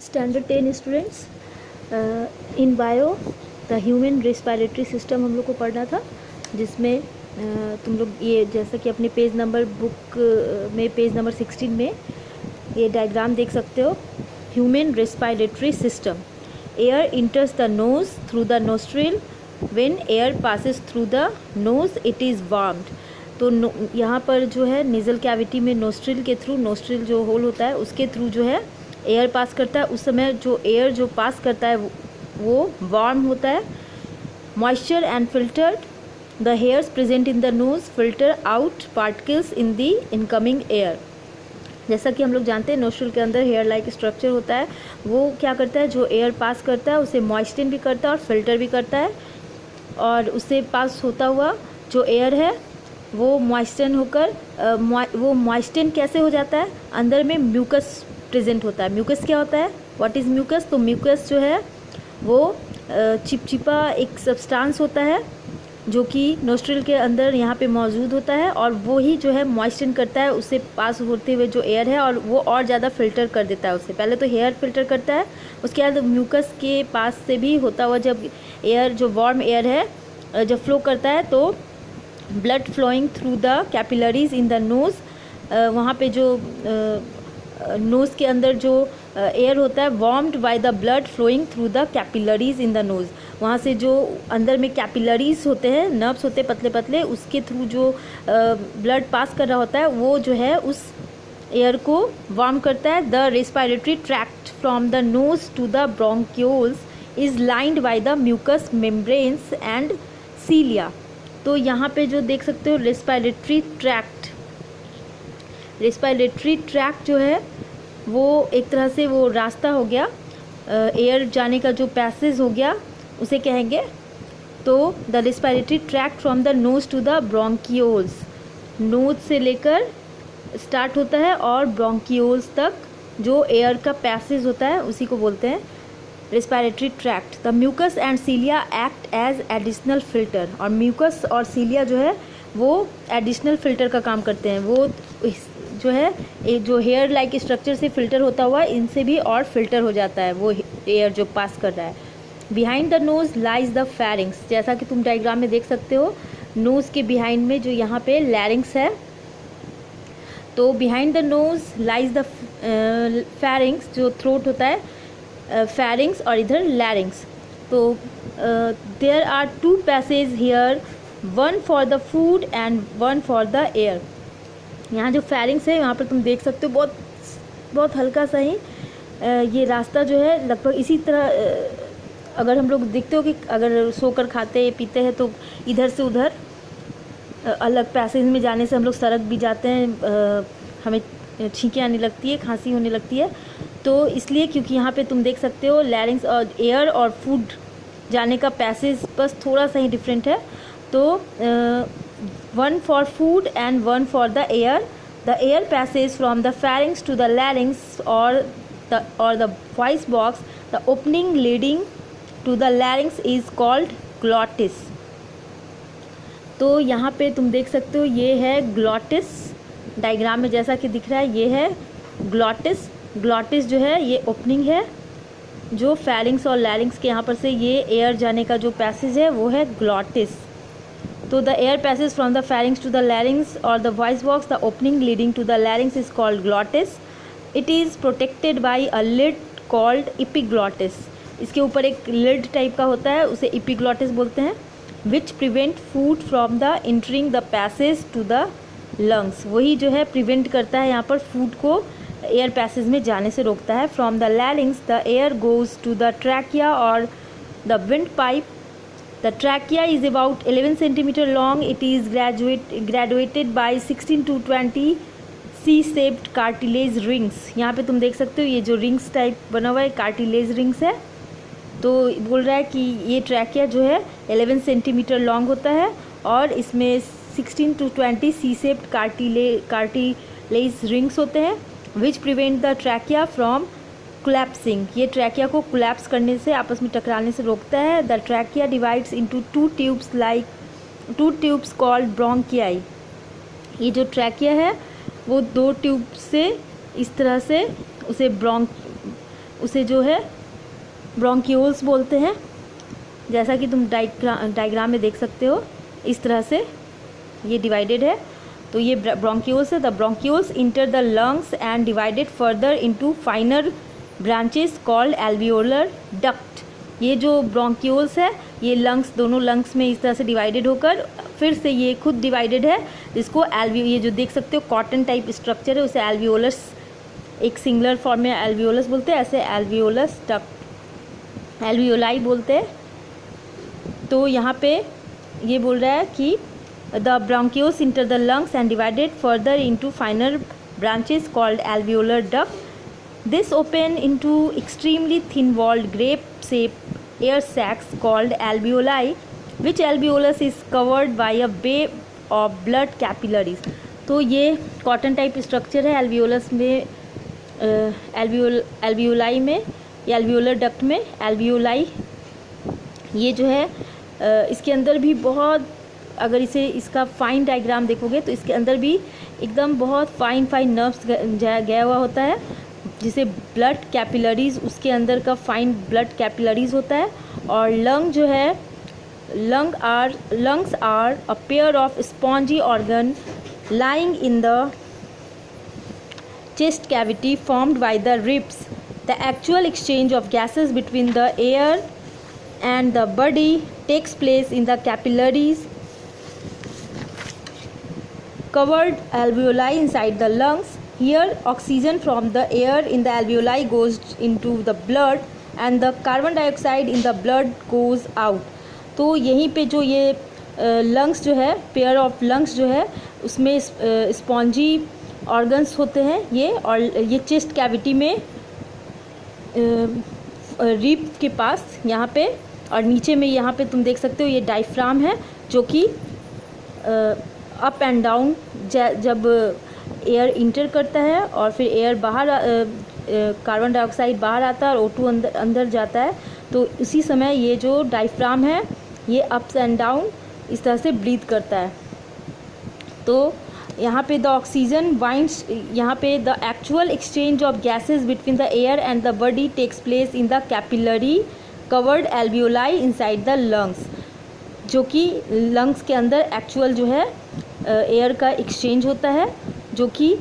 Standard 10 students, in bio the human respiratory system हम लोग को पढ़ना था, जिसमें तुम लोग ये जैसा कि अपने पेज नंबर बुक में पेज नंबर 16 में ये डायग्राम देख सकते हो। Human respiratory system, air इंटर्स the nose through the nostril, when air passes through the nose it is warmed. तो यहाँ पर जो है नेज़ल कैविटी में नोस्ट्रिल के थ्रू, नोस्ट्रिल जो होल होता है उसके थ्रू जो है एयर पास करता है। उस समय जो एयर जो पास करता है वो वार्म होता है। Moisture and filtered, the hairs present in the nose filter out particles in the incoming air. जैसा कि हम लोग जानते हैं नोस्ट्रिल के अंदर हेयर लाइक स्ट्रक्चर होता है, वो क्या करता है, जो एयर पास करता है उसे मॉइस्चन भी करता है और फिल्टर भी करता है। और उससे पास होता हुआ जो एयर है वो मॉइस्चन होकर वो मॉइस्चन कैसे हो जाता है, अंदर में म्यूकस प्रेजेंट होता है। म्यूकस क्या होता है, व्हाट इज़ म्यूकस? तो म्यूकस जो है वो चिपचिपा एक सब्सटेंस होता है जो कि नोस्ट्रिल के अंदर यहाँ पे मौजूद होता है, और वो ही जो है मॉइस्चन करता है उससे पास होते हुए जो एयर है, और वो और ज़्यादा फिल्टर कर देता है उससे। पहले तो हेयर फिल्टर करता है, उसके बाद म्यूकस के पास से भी होता हुआ जब एयर जो वार्म एयर है जब फ्लो करता है तो blood flowing through the capillaries in the nose, वहाँ पे जो नोज़ के अंदर जो एयर होता है warmed by the blood flowing through the capillaries in the nose, वहाँ से जो अंदर में कैपिलरीज होते हैं, नर्व्स होते हैं पतले पतले, उसके थ्रू जो ब्लड पास कर रहा होता है वो जो है उस एयर को वार्म करता है। The respiratory tract from the nose to the bronchioles is lined by the mucus membranes and cilia. तो यहाँ पे जो देख सकते हो रेस्पिरेटरी ट्रैक्ट जो है वो एक तरह से वो रास्ता हो गया, एयर जाने का जो पैसेज हो गया उसे कहेंगे। तो the respiratory tract from the nose to the bronchioles, nose से लेकर स्टार्ट होता है और ब्रोंकियोल्स तक जो एयर का पैसेज होता है उसी को बोलते हैं respiratory tract. The mucus and cilia act as additional filter, और म्यूकस और सीलिया जो है वो एडिशनल फिल्टर का काम करते हैं। वो जो है एक जो हेयर लाइक स्ट्रक्चर से फिल्टर होता हुआ इनसे भी और फिल्टर हो जाता है वो एयर जो पास कर रहा है। Behind the nose lies the pharynx, जैसा कि तुम डायग्राम में देख सकते हो नोज़ के बिहाइंड में जो यहाँ पे लैरिंग्स है, तो behind the nose lies the pharynx, जो थ्रोट होता है फेरिंग्स, और इधर लैरिंग्स। तो there are two passage here, one for the food and one for the air. यहाँ जो फेरिंग्स है यहाँ पर तुम देख सकते हो बहुत हल्का सा ही ये रास्ता जो है लगभग इसी तरह, अगर हम लोग देखते हो कि अगर सोकर खाते पीते हैं तो इधर से उधर अलग पैसेज में जाने से हम लोग सड़क भी जाते हैं, हमें छींकें आने लगती है, खांसी होने लगती है। तो इसलिए क्योंकि यहाँ पे तुम देख सकते हो लैरिंग्स और एयर और फूड जाने का पैसेज बस थोड़ा सा ही डिफरेंट है। तो one for food and one for the air. The air passage from the pharynx to the larynx और the voice box, the opening leading to the larynx is called glottis. तो यहाँ पे तुम देख सकते हो ये है ग्लॉटिस, डायग्राम में जैसा कि दिख रहा है ये है ग्लॉटिस। ग्लॉटिस जो है ये ओपनिंग है, जो फेरिंग्स और लैरिंग्स के यहाँ पर से ये एयर जाने का जो पैसेज है वो है ग्लॉटिस। तो the air passage from the pharynx to the larynx और the voice box, the opening leading to the larynx is called glottis. It is protected by a lid called epiglottis. इसके ऊपर एक lid type का होता है, उसे epiglottis बोलते हैं। Which prevent food from the entering the passage to the lungs, वही जो है प्रिवेंट करता है यहाँ पर फूड को एयर पैसेज में जाने से रोकता है। From the larynx the air goes to the trachea और the windpipe. The trachea is about 11 centimetre long. It is graduated by 16 to 20 C-shaped cartilage rings। यहाँ पे तुम देख सकते हो ये जो रिंग्स टाइप बना हुआ है कार्टिलेज रिंग्स है। तो बोल रहा है कि ये ट्रैकिया जो है 11 सेंटीमीटर लॉन्ग होता है और इसमें 16 to 20 C-shaped cartilage rings होते हैं, which prevent the trachea from collapsing. ये ट्रैकिया को कोलैप्स करने से, आपस में टकराने से रोकता है। The trachea divides into two tubes called bronchi. ये जो ट्रैकिया है वो दो ट्यूब से इस तरह से उसे उसे जो है ब्रोंक्यूल्स बोलते हैं। जैसा कि तुम डायग्राम में देख सकते हो, इस तरह से ये डिवाइडेड है। तो ये ब्रोंक्यूल्स है। The bronchioles enter the lungs and divided further into finer branches called alveolar duct. ये जो ब्रोंक्यूल्स है ये लंग्स, दोनों लंग्स में इस तरह से डिवाइडेड होकर फिर से ये खुद डिवाइडेड है, जिसको ये जो देख सकते हो कॉटन टाइप स्ट्रक्चर है, उसे एल्वियोलस, एक सिंगुलर फॉर्म में एल्वियोलस बोलते हैं, ऐसे एल्वियोलस डक्ट, एल्वियोलाई बोलते हैं। तो यहाँ पे ये बोल रहा है कि the bronchioles enter the lungs and divided further into finer branches called alveolar duct. This open into extremely thin walled grape shape air sacs called alveoli, which alveolus is covered by a web of blood capillaries. तो ये cotton type structure है alveolus में, alveoli में या alveolar duct में। Alveoli ये जो है इसके अंदर भी बहुत, अगर इसका फाइन डायग्राम देखोगे तो इसके अंदर भी एकदम बहुत फाइन नर्व्स गया हुआ होता है, जिसे ब्लड कैपिलरीज, उसके अंदर का फाइन ब्लड कैपिलरीज होता है। और लंग जो है, lungs are a pair of spongy organ lying in the chest cavity formed by the ribs. The actual exchange of gases between the air and the body takes place in the capillaries covered alveoli inside the lungs. Here oxygen from the air in the alveoli goes into the blood and the carbon dioxide in the blood goes out. तो यहीं पे जो ये lungs जो है, pair of lungs जो है, उसमें स्पॉन्जी ऑर्गन्स होते हैं ये, और ये चेस्ट कैविटी में रिब के पास यहाँ पे, और नीचे में यहाँ पे तुम देख सकते हो ये डायफ्राम है, जो कि अप एंड डाउन जब एयर इंटर करता है और फिर एयर बाहर, कार्बन डाइऑक्साइड बाहर आता है और O2 अंदर जाता है, तो इसी समय ये जो डायफ्राम है ये अप्स एंड डाउन इस तरह से ब्रीथ करता है। तो यहाँ पे द ऑक्सीजन बाइंड्स, यहाँ पे the actual exchange of gases between the air and the body takes place in the capillary covered alveoli inside the lungs, जो कि लंग्स के अंदर एक्चुअल जो है एयर का एक्सचेंज होता है, जो कि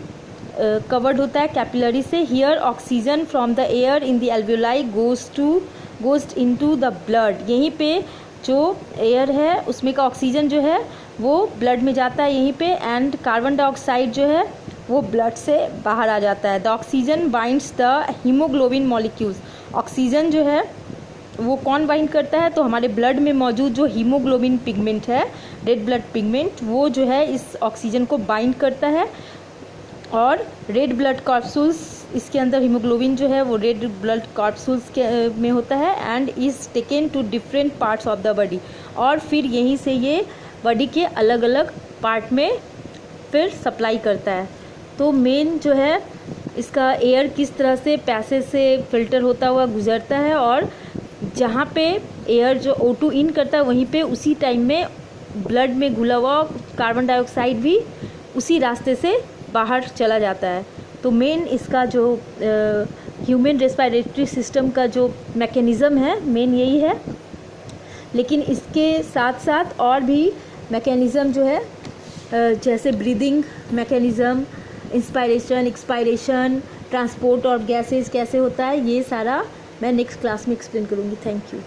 कवर्ड होता है कैपिलरी से। Here oxygen from the air in the alveoli goes into the blood. यहीं पे जो एयर है उसमें का ऑक्सीजन जो है वो ब्लड में जाता है यहीं पे, एंड कार्बन डाइऑक्साइड जो है वो ब्लड से बाहर आ जाता है। The oxygen binds the haemoglobin molecules. Oxygen जो है वो कौन बाइंड करता है, तो हमारे ब्लड में मौजूद जो हीमोग्लोबिन पिगमेंट है, रेड ब्लड पिगमेंट, वो जो है इस ऑक्सीजन को बाइंड करता है। और रेड ब्लड कॉर्पसूल्स, इसके अंदर हीमोग्लोबिन जो है वो रेड ब्लड कॉर्पसूल्स के में होता है, and is taken to different parts of the body, और फिर यहीं से ये बॉडी के अलग अलग पार्ट में फिर सप्लाई करता है। तो मेन जो है इसका एयर किस तरह से पैसेज से फिल्टर होता हुआ गुजरता है, और जहाँ पे एयर जो O2 इन करता है वहीं पे उसी टाइम में ब्लड में घुला हुआ कार्बन डाइऑक्साइड भी उसी रास्ते से बाहर चला जाता है। तो मेन इसका जो ह्यूमन रेस्पिरेटरी सिस्टम का जो मैकेनिज़्म है मेन यही है, लेकिन इसके साथ साथ और भी मैकेनिज़्म जो है जैसे breathing mechanism, inspiration, expiration, transport of gases कैसे होता है, ये सारा मैं नेक्स्ट क्लास में एक्सप्लेन करूँगी। Thank you.